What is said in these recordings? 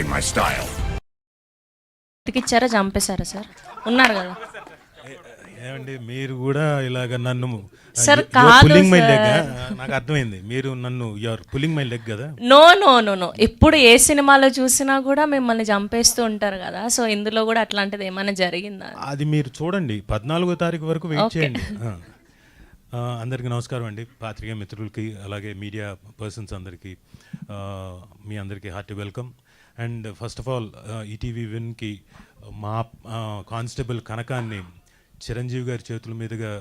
in my style. ఇచ్చారా చంపేశారా sir? ఉన్నారు కదా ఏమండి మీరు కూడా ఇలాగ నన్ను సార్ కాదు పుల్లింగ్ మై సార్. లెగ్. నాకు అర్థమైంది, మీరు నన్ను యూఆర్ పుల్లింగ్ మై లెగ్ కదా. నో నో నో నో ఎప్పుడు ఏ సినిమాలో చూసినా కూడా మిమ్మల్ని చంపేస్తూ ఉంటారు కదా, సో ఇందులో కూడా అట్లాంటిది ఏమైనా జరిగిందా? అది మీరు చూడండి, 14వ తారీఖు వరకు వెయిట్ Okay. చేయండి. అందరికీ నమస్కారం అండి, పాత్రికేయ మిత్రులకి అలాగే మీడియా పర్సన్స్ అందరికీ మీ అందరికీ hearty welcome. And first of all ETV విన్కి మా కానిస్టేబుల్ కనకాన్ని చిరంజీవి గారి చేతుల మీదుగా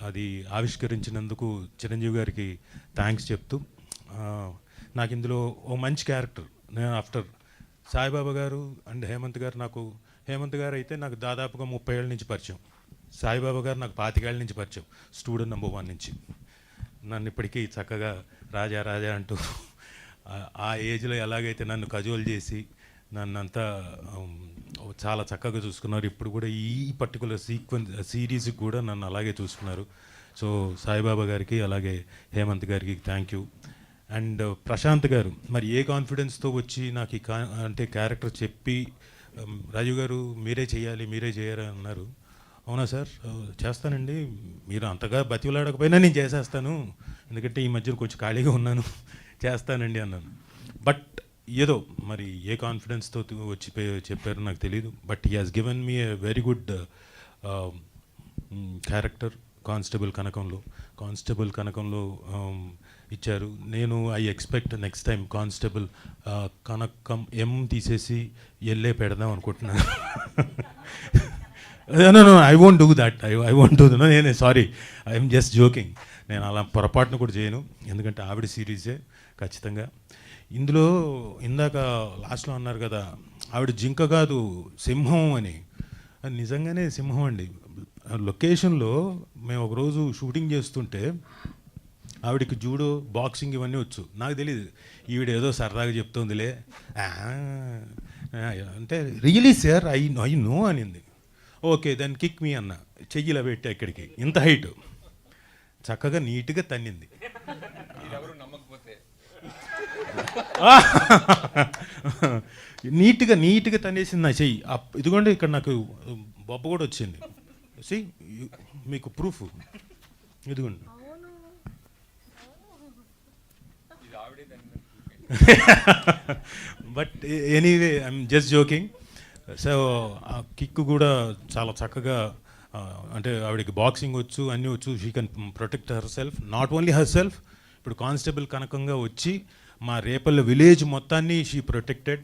అది ఆవిష్కరించినందుకు చిరంజీవి గారికి థ్యాంక్స్ చెప్తూ, నాకు ఇందులో ఓ మంచి క్యారెక్టర్. నేను ఆఫ్టర్ సాయిబాబా గారు అండ్ హేమంత్ గారు అయితే నాకు దాదాపుగా 30 ఏళ్ళ నుంచి పరిచయం. సాయిబాబా గారు నాకు 25 ఏళ్ళ నుంచి పరిచయం, స్టూడెంట్ నెంబర్ 1 నుంచి. నన్ను ఇప్పటికీ చక్కగా రాజా రాజా అంటూ ఆ ఏజ్లో ఎలాగైతే నన్ను కజోల్ చేసి నన్నంతా చాలా చక్కగా చూసుకున్నారు. ఇప్పుడు కూడా ఈ పర్టికులర్ సిరీస్కి కూడా నన్ను అలాగే చూసుకున్నారు. సో సాయిబాబా గారికి అలాగే హేమంత్ గారికి థ్యాంక్ యూ. అండ్ ప్రశాంత్ గారు మరి ఏ కాన్ఫిడెన్స్తో వచ్చి నాకు అంటే క్యారెక్టర్ చెప్పి, రాజు గారు మీరే చేయాలి అన్నారు. అవునా సార్, చేస్తానండి, మీరు అంతగా బతిలాడకపోయినా నేను చేసేస్తాను, ఎందుకంటే ఈ మధ్యలో కొంచెం ఖాళీగా ఉన్నాను, చేస్తానండి అన్నాను. బట్ ఏదో మరి ఏ కాన్ఫిడెన్స్తో వచ్చి చెప్పారో నాకు తెలియదు. But he has given me a very good character constable కనకంలో ఇచ్చారు. నేను I expect next time constable Kanakam ఎం తీసేసి ఎల్లే పెడదాం అనుకుంటున్నాను. No, I won't do that. I won't do that. No, sorry. I'm just joking. నేను అలా పొరపాటును కూడా చేయను, ఎందుకంటే ఆవిడ సిరీసే ఖచ్చితంగా. ఇందులో ఇందాక లాస్ట్లో అన్నారు కదా, ఆవిడ జింక కాదు సింహం అని. అది నిజంగానే సింహం అండి. లొకేషన్లో మేము ఒకరోజు షూటింగ్ చేస్తుంటే ఆవిడకి జూడో, బాక్సింగ్ ఇవన్నీ వచ్చు. నాకు తెలియదు, ఈవిడ ఏదో సరదాగా చెప్తుందిలే అంటే, రియలీ సార్ ఐ నో అనింది. ఓకే దెన్ కిక్ మీ అన్న, చెయ్యిలా పెట్టా ఇక్కడికి, ఇంత హైట్, చక్కగా నీట్గా తన్నింది. నీట్గా తన్నేసింది నా చెయ్యి. ఇదిగోండి ఇక్కడ నాకు బొబ్బ కూడా వచ్చింది. సి మీకు ప్రూఫ్ ఇదిగోండి. But anyway I'm just joking. So ఆ కిక్ కూడా చాలా చక్కగా, అంటే ఆవిడకి బాక్సింగ్ వచ్చు, అన్నీ వచ్చు. She can protect herself, not only herself. ఇప్పుడు కానిస్టేబుల్ కనకంగా వచ్చి మా రేపల్ల విలేజ్ మొత్తాన్ని she protected.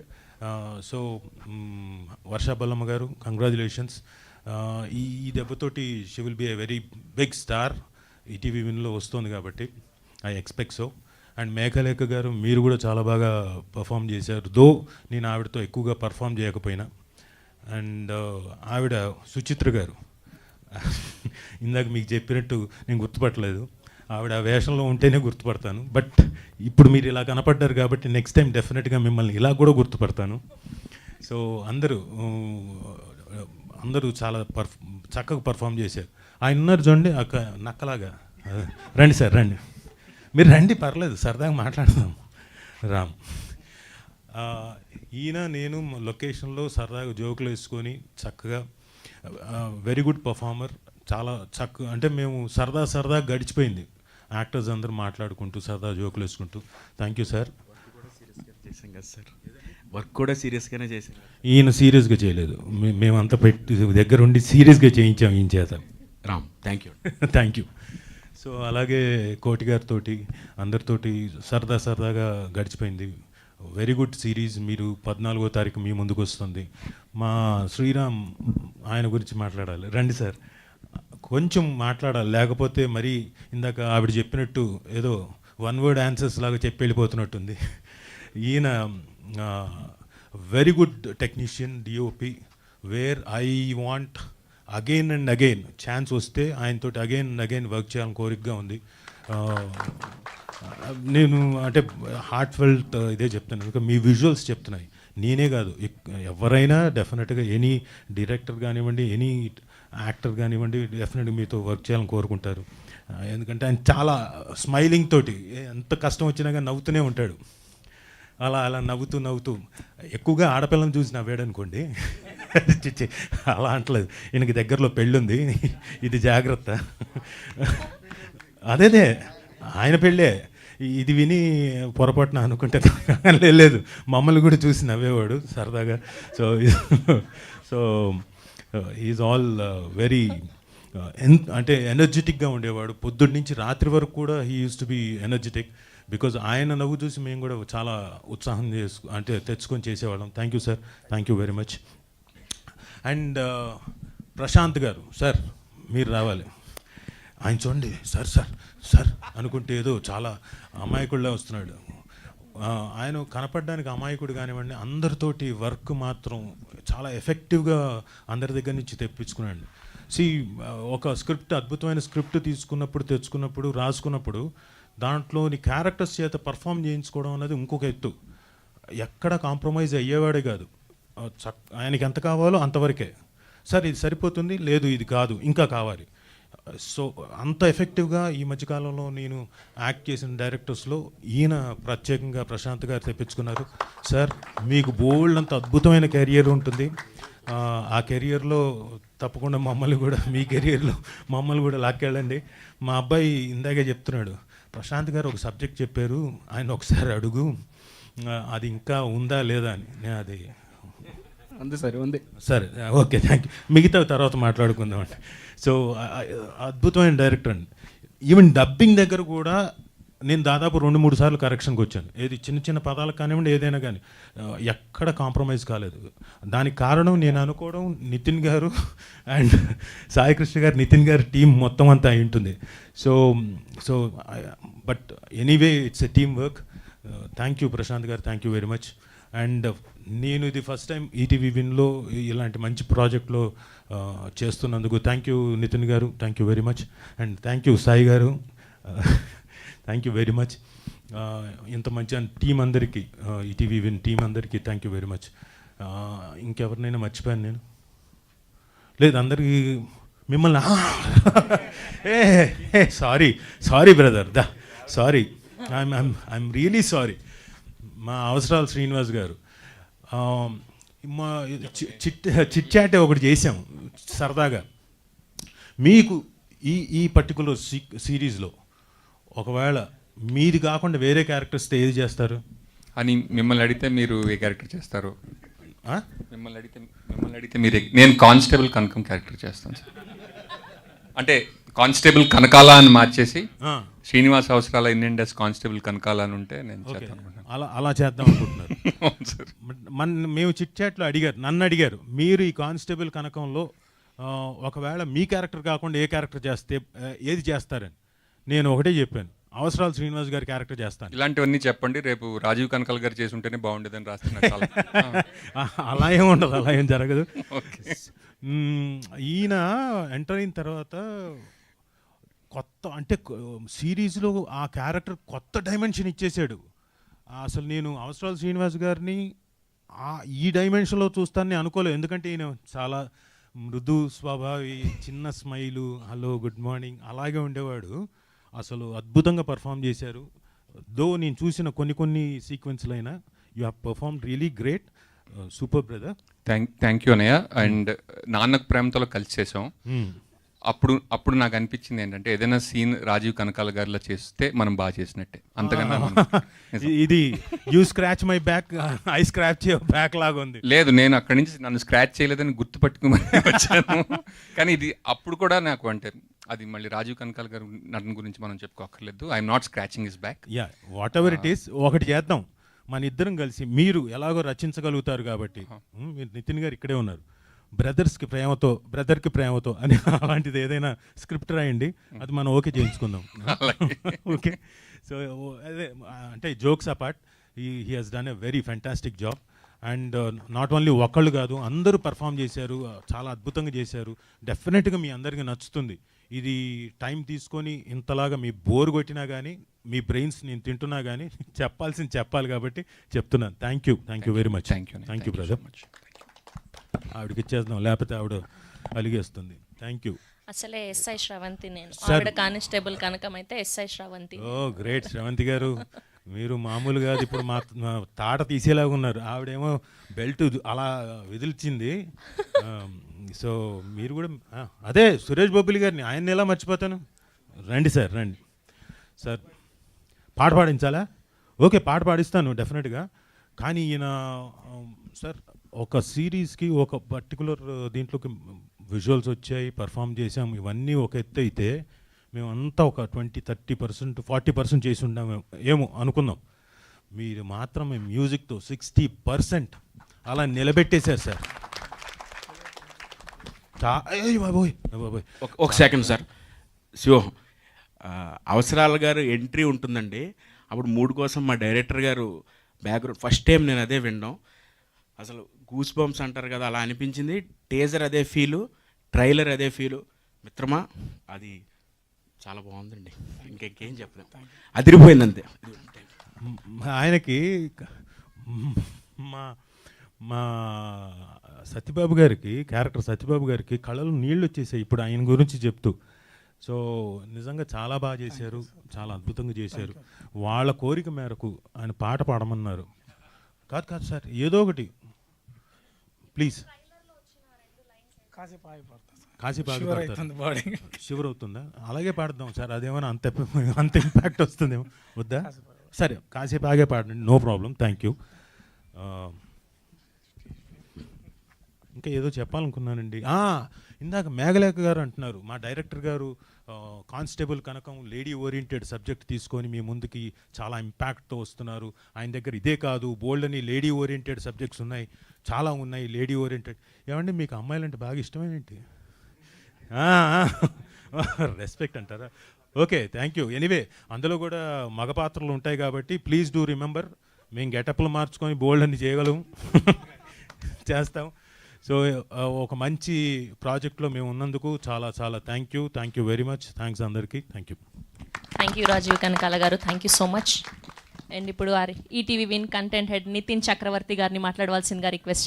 So Varsha Ballamma garu congratulations. ఈ దెబ్బతోటి she will be a very big star. ETV విన్లో వస్తుంది కాబట్టి I expect so. And Meghalekha garu మీరు కూడా చాలా బాగా పర్ఫామ్ చేశారు, దో నేను ఆవిడతో ఎక్కువగా పర్ఫామ్ చేయకపోయినా. అండ్ ఆవిడ సుచిత్ర గారు, ఇందాక మీకు చెప్పినట్టు నేను గుర్తుపట్టలేదు, ఆవిడ ఆ వేషంలో ఉంటేనే గుర్తుపడతాను. బట్ ఇప్పుడు మీరు ఇలా కనపడ్డారు కాబట్టి నెక్స్ట్ టైం డెఫినెట్గా మిమ్మల్ని ఇలా కూడా గుర్తుపడతాను. సో అందరూ చాలా చక్కగా పర్ఫామ్ చేశారు. ఆయన ఉన్నారు చూడండి నక్కలాగా, రండి సార్ రండి, మీరు రండి, పర్లేదు, సరదాగా మాట్లాడదాం. రామ్ ఈయన నేను లొకేషన్లో సరదాగా జోకులు వేసుకొని చక్కగా, వెరీ గుడ్ పర్ఫార్మర్, చాలా చక్కగా, అంటే మేము సరదా గడిచిపోయింది యాక్టర్స్ అందరూ మాట్లాడుకుంటూ సరదా జోకులు వేసుకుంటూ. Thank you sir. చేసాం కదా సార్, వర్క్ కూడా సీరియస్గానే చేసాం. ఈయన సీరియస్గా చేయలేదు, మేమంతా పెట్టి దగ్గరుండి సీరియస్గా చేయించాం ఈయన చేత. Ram thank you. Thank you. So అలాగే కోటి గారితో అందరితోటి సరదాగా గడిచిపోయింది. Very good series. మీరు 14వ తారీఖు మీ ముందుకు వస్తుంది. మా శ్రీరామ్, ఆయన గురించి మాట్లాడాలి. రండి సార్, కొంచెం మాట్లాడాలి, లేకపోతే మరి ఇందాక ఆవిడ చెప్పినట్టు ఏదో వన్ వర్డ్ ఆన్సర్స్ లాగా చెప్పి వెళ్ళిపోతున్నట్టుంది. ఈయన very good technician, DOP, where I want again and again chance వస్తే ఆయనతో అగైన్ అండ్ అగైన్ వర్క్ చేయాలని కోరికగా ఉంది. నేను అంటే హార్ట్ ఫెల్ట్ ఇదే చెప్తాను, ఇంకా మీ విజువల్స్ చెప్తున్నాయి. నేనే కాదు, ఎవరైనా డెఫినెట్గా ఎనీ డైరెక్టర్ కానివ్వండి, ఎనీ యాక్టర్ కానివ్వండి, డెఫినెట్గా మీతో వర్క్ చేయాలని కోరుకుంటారు. ఎందుకంటే ఆయన చాలా స్మైలింగ్ తోటి ఎంత కష్టం వచ్చినా కానీ నవ్వుతూనే ఉంటాడు. అలా అలా నవ్వుతూ ఎక్కువగా ఆడపిల్లని చూసి నవ్వాడు అనుకోండి. చిచ్చి, అలా అంటలేదు. ఈయనకి దగ్గరలో పెళ్ళుంది, ఇది జాగ్రత్త. అదేదే ఆయన పెళ్ళే. ఇది విని పొరపాటున అనుకుంటే లేదు, మమ్మల్ని కూడా చూసి నవ్వేవాడు సరదాగా. So so is all very అంటే ఎనర్జెటిక్గా ఉండేవాడు. పొద్దున్న నుంచి రాత్రి వరకు కూడా he used to be energetic. Because ఆయన నవ్వు చూసి మేము కూడా చాలా ఉత్సాహం అంటే తెచ్చుకొని చేసేవాళ్ళం. Thank you sir, thank you very much. And Prashant గారు, సార్ మీరు రావాలి. ఆయన చూడండి, సార్ సార్ సార్ అనుకుంటే ఏదో చాలా అమాయకుడిలా వస్తున్నాడు. ఆయన కనపడడానికి అమాయకుడు కానివ్వండి, అందరితోటి వర్క్ మాత్రం చాలా ఎఫెక్టివ్గా అందరి దగ్గర నుంచి తెప్పించుకున్నాడు. ఒక స్క్రిప్ట్, అద్భుతమైన స్క్రిప్ట్ తెచ్చుకున్నప్పుడు రాసుకున్నప్పుడు దాంట్లోని క్యారెక్టర్స్ చేత పర్ఫామ్ చేయించుకోవడం అనేది ఇంకొక ఎత్తు. ఎక్కడ కాంప్రమైజ్ అయ్యేవాడే కాదు. ఆయనకి ఎంత కావాలో అంతవరకే. సార్ ఇది సరిపోతుంది, లేదు ఇది కాదు, ఇంకా కావాలి. సో అంత ఎఫెక్టివ్గా ఈ మధ్యకాలంలో నేను యాక్ట్ చేసిన డైరెక్టర్స్లో ఈయన ప్రత్యేకంగా ప్రశాంత్ గారు తెప్పించుకున్నారు. సార్ మీకు బోల్డ్ అంత అద్భుతమైన కెరియర్ ఉంటుంది. ఆ కెరియర్లో తప్పకుండా మీ కెరియర్లో మమ్మల్ని కూడా లాక్కెళ్ళండి. మా అబ్బాయి ఇందాకే చెప్తున్నాడు, ప్రశాంత్ గారు ఒక సబ్జెక్ట్ చెప్పారు, ఆయన ఒకసారి అడుగు, అది ఇంకా ఉందా లేదా అని. నేను అది ఉంది సార్, ఉంది. సరే ఓకే, థ్యాంక్ యూ. మిగతా తర్వాత మాట్లాడుకుందామండి. సో అద్భుతమైన డైరెక్టర్ అండి. ఈవెన్ డబ్బింగ్ దగ్గర కూడా నేను దాదాపు 2-3 సార్లు కరెక్షన్కి వచ్చాను. ఏది చిన్న చిన్న పదాలకు కానివ్వండి, ఏదైనా కానీ ఎక్కడ కాంప్రమైజ్ కాలేదు. దానికి కారణం నేను అనుకోవడం నితిన్ గారు అండ్ సాయికృష్ణ గారు, నితిన్ గారు టీం మొత్తం అంతా అయి ఉంటుంది. So but anyway it's a team work. Thank you Prashanth garu, thank you very much. And నేను ఇది ఫస్ట్ టైం ఈటీవీ విన్లో ఇలాంటి మంచి ప్రాజెక్ట్లో చేస్తున్నందుకు థ్యాంక్ యూ నితిన్ గారు, thank you very much. And thank you Sai గారు, థ్యాంక్ యూ వెరీ మచ్. ఇంత మంచి టీం అందరికీ, ఈటీవీ విన్ టీం అందరికీ థ్యాంక్ యూ వెరీ మచ్. ఇంకెవరినైనా మర్చిపోయాను నేను? లేదు, అందరికీ మిమ్మల్ని sorry brother, sorry, I'm really sorry. మా అవసరాలు శ్రీనివాస్ గారు, మా చిట్ చాట్ ఒకటి చేసాం సరదాగా. మీకు ఈ పర్టికులర్ సిరీస్లో ఒకవేళ మీది కాకుండా వేరే క్యారెక్టర్స్తో ఏది చేస్తారు అని మిమ్మల్ని అడిగితే మీరు ఏ క్యారెక్టర్ చేస్తారు? మిమ్మల్ని అడిగితే మీరు నేను కానిస్టేబుల్ కనకం క్యారెక్టర్ చేస్తాను సార్. అంటే కానిస్టేబుల్ కనకాల అని మార్చేసి శ్రీనివాస్ అవసరాల ఇండియన్ డెస్ కానిస్టేబుల్ కనకాల అని ఉంటే నేను అలా చేద్దాం అనుకుంటున్నారు. మేము చిట్ చాట్లో నన్ను అడిగారు, మీరు ఈ కానిస్టేబుల్ కనకంలో ఒకవేళ మీ క్యారెక్టర్ కాకుండా ఏ క్యారెక్టర్ చేస్తే ఏది చేస్తారని. నేను ఒకటే చెప్పాను, అవసరాలు శ్రీనివాస్ గారి క్యారెక్టర్ చేస్తాను. ఇలాంటివన్నీ చెప్పండి, రేపు రాజీవ్ కనకాల గారు చేసి ఉంటేనే బాగుండేదని రాస్తున్నారు. అలా ఏం ఉండదు, అలా ఏం జరగదు. ఈయన ఎంటర్ అయిన తర్వాత కొత్త అంటే సిరీస్లో ఆ క్యారెక్టర్ కొత్త డైమెన్షన్ ఇచ్చేసాడు. అసలు నేను అవసరాలు శ్రీనివాస్ గారిని ఈ డైమెన్షన్లో చూస్తానని అనుకోలేదు. ఎందుకంటే ఈయన చాలా మృదు స్వభావి, చిన్న స్మైలు, హలో గుడ్ మార్నింగ్ అలాగే ఉండేవాడు. అసలు అద్భుతంగా పర్ఫామ్ చేశారు. నేను చూసిన కొన్ని సీక్వెన్స్లు అయినా you have performed really great. Super brother. Thank you అన్నయ్య. అండ్ నాన్నకు ప్రేమతో కలిసి చేసాం. అప్పుడు నాకు అనిపించింది ఏంటంటే ఏదైనా సీన్ రాజీవ్ కనకాల గారిలో చేస్తే మనం బాగా చేసినట్టే. అంతకన్నా ఇది you scratch my back, I scratch your back లాగా ఉంది. లేదు, నేను అక్కడి నుంచి నన్ను స్క్రాచ్ చేయలేదని గుర్తుపట్టుకుని వచ్చాను. కానీ ఇది అప్పుడు కూడా నాకు అంటే అది మళ్ళీ రాజీవ్ కనకాల గారి నటన గురించి మనం చెప్పుకోక్కర్లేదు. I'm not scratching his back. Whatever it is, ఒకటి చేద్దాం మన ఇద్దరం కలిసి. మీరు ఎలాగో రచించగలుగుతారు కాబట్టి, మీరు నితిన్ గారు ఇక్కడే ఉన్నారు, బ్రదర్కి ప్రేమతో అని అలాంటిది ఏదైనా స్క్రిప్ట్ రాయండి, అది మనం ఓకే చేయించుకుందాం. ఓకే, సో అదే అంటే jokes apart, he has done a very fantastic job. And not only ఒకళ్ళు కాదు, అందరూ పర్ఫామ్ చేశారు, చాలా అద్భుతంగా చేశారు. డెఫినెట్గా మీ అందరికీ నచ్చుతుంది. ఇది టైం తీసుకొని ఇంతలాగా మీ బోర్ కొట్టినా కానీ, మీ బ్రెయిన్స్ నేను తింటున్నా కానీ చెప్పాల్సింది చెప్పాలి కాబట్టి చెప్తున్నాను. Thank you very much. Thank you brother. ఆవిడకి ఇచ్చేద్దాం, లేకపోతే ఆవిడ అలిగేస్తుంది. Thank you. అసలే ఎస్ఐ శ్రవంతి, నేను ఆవిడ కానిస్టేబుల్ కనకం అయితే SI Sravanthi. Oh great Sravanthi garu, మీరు మామూలు కాదు. ఇప్పుడు మా తాట తీసేలాగా ఉన్నారు. ఆవిడేమో బెల్ట్ అలా విదిల్చింది. సో మీరు కూడా అదే సురేష్ బొబ్బిలి గారిని ఆయన్ని ఎలా మర్చిపోతాను. రండి సార్, రండి సార్. పాట పాడించాలా? ఓకే, పాట పాడిస్తాను డెఫినెట్గా. కానీ ఈయన సార్ ఒక సిరీస్కి ఒక పర్టికులర్ దీంట్లోకి విజువల్స్ వచ్చాయి, పర్ఫామ్ చేసాం, ఇవన్నీ ఒక ఎత్తు అయితే మేమంతా ఒక 20-30% 40% చేసి ఉంటాం ఏమో అనుకుందాం. మీరు మాత్రం మ్యూజిక్తో 60% అలా నిలబెట్టేశారు సార్. బాబోయ్ బాబోయ్. ఒక సెకండ్ సార్. శివ అవసరాల గారు ఎంట్రీ ఉంటుందండి. అప్పుడు 3 కోసం మా డైరెక్టర్ గారు బ్యాక్గ్రౌండ్ ఫస్ట్ టైం నేను అదే వినడం. అసలు గూస్ బంప్స్ అంటారు కదా, అలా అనిపించింది. టేజర్ అదే ఫీలు, ట్రైలర్ అదే ఫీలు. మిత్రమా అది చాలా బాగుందండి. ఇంకేం చెప్పలేం, అదిరిపోయింది అంతే. ఆయనకి మా మా సత్యబాబు గారికి, క్యారెక్టర్ సత్యబాబు గారికి కళ్ళలో నీళ్ళు వచ్చేసాయి ఇప్పుడు ఆయన గురించి చెప్తూ. సో నిజంగా చాలా బాగా చేశారు, చాలా అద్భుతంగా చేశారు. వాళ్ళ కోరిక మేరకు ఆయన పాట పాడమన్నారు. కాదు సార్, ఏదో ఒకటి ప్లీజ్. కాసేపు షివర్ అవుతుందా? అలాగే పాడదాం సార్. అదేమైనా అంత ఇంపాక్ట్ వస్తుందేమో. వద్దా? సరే, కాసేపు ఆగే పాడండి, నో ప్రాబ్లం. Thank you. ఇంకా ఏదో చెప్పాలనుకున్నానండి. ఇందాక మేఘలేఖ గారు అంటున్నారు, మా డైరెక్టర్ గారు కానిస్టేబుల్ కనకం లేడీ ఓరియంటెడ్ సబ్జెక్ట్ తీసుకొని మీ ముందుకి చాలా ఇంపాక్ట్తో వస్తున్నారు. ఆయన దగ్గర ఇదే కాదు, బోల్డ్ అని లేడీ ఓరియంటెడ్ సబ్జెక్ట్స్ ఉన్నాయి, చాలా ఉన్నాయి లేడీ ఓరియంటెడ్. ఏమండి మీకు అమ్మాయిలంటే బాగా ఇష్టమేంటి? రెస్పెక్ట్ అంటారా? Okay, thank you. ఎనీవే అందులో కూడా మగ పాత్రలు ఉంటాయి కాబట్టి ప్లీజ్ డూ రిమెంబర్, మేము గెటప్లు మార్చుకొని బోల్డ్ అని చేయగలం, చేస్తాం. సో ఒక మంచి ప్రాజెక్ట్లో మేము ఉన్నందుకు చాలా చాలా thank you very much. Thanks అందరికీ. Thank you Rajeev Kanakala garu, thank you so much. And ఇప్పుడు ETV win content head Nitin Chakravarthy గారిని మాట్లాడవలసిందిగా రిక్వెస్ట్ చేస్తాను.